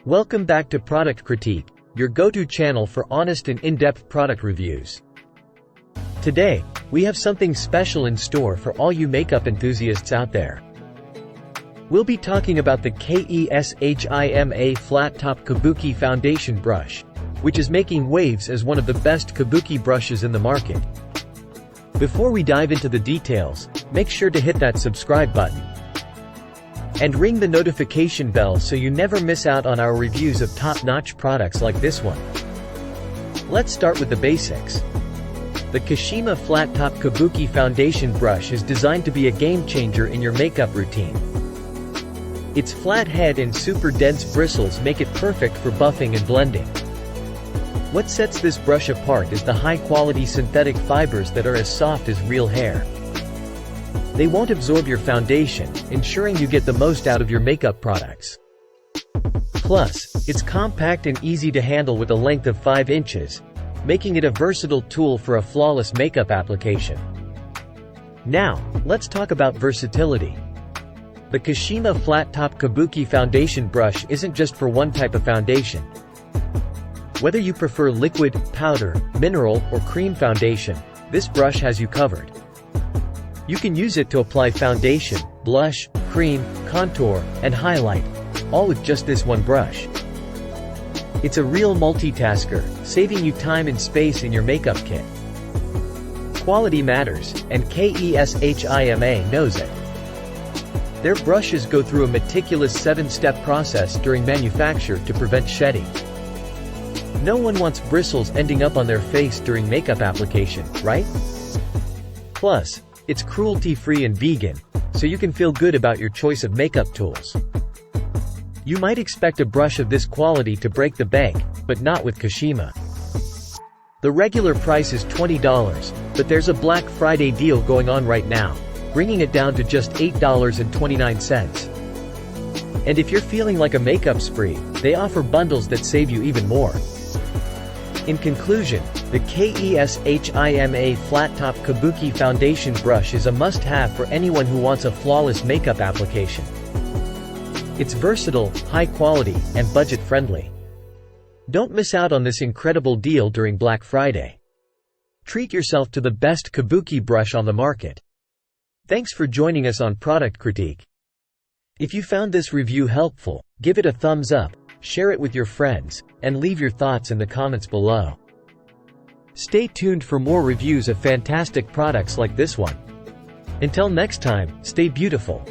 Welcome back to Product Critique, your go-to channel for honest and in-depth product reviews. Today, we have something special in store for all you makeup enthusiasts out there. We'll be talking about the KESHIMA Flat Top Kabuki Foundation Brush, which is making waves as one of the best Kabuki brushes in the market. Before we dive into the details, make sure to hit that subscribe button and ring the notification bell so you never miss out on our reviews of top-notch products like this one. Let's start with the basics. The KESHIMA Flat Top Kabuki Foundation Brush is designed to be a game-changer in your makeup routine. Its flat head and super dense bristles make it perfect for buffing and blending. What sets this brush apart is the high-quality synthetic fibers that are as soft as real hair. They won't absorb your foundation, ensuring you get the most out of your makeup products. Plus, it's compact and easy to handle with a length of 5 inches, making it a versatile tool for a flawless makeup application. Now, let's talk about versatility. The KESHIMA Flat Top Kabuki Foundation Brush isn't just for one type of foundation. Whether you prefer liquid, powder, mineral, or cream foundation, this brush has you covered. You can use it to apply foundation, blush, cream, contour, and highlight, all with just this one brush. It's a real multitasker, saving you time and space in your makeup kit. Quality matters, and KESHIMA knows it. Their brushes go through a meticulous 7-step process during manufacture to prevent shedding. No one wants bristles ending up on their face during makeup application, right? Plus, it's cruelty-free and vegan, so you can feel good about your choice of makeup tools. You might expect a brush of this quality to break the bank, but not with KESHIMA. The regular price is $20, but there's a Black Friday deal going on right now, bringing it down to just $8.29. And if you're feeling like a makeup spree, they offer bundles that save you even more. In conclusion, the KESHIMA Flat Top Kabuki Foundation Brush is a must-have for anyone who wants a flawless makeup application. It's versatile, high-quality, and budget-friendly. Don't miss out on this incredible deal during Black Friday. Treat yourself to the best Kabuki brush on the market. Thanks for joining us on Product Critique. If you found this review helpful, give it a thumbs up, share it with your friends, and leave your thoughts in the comments below. Stay tuned for more reviews of fantastic products like this one. Until next time, stay beautiful.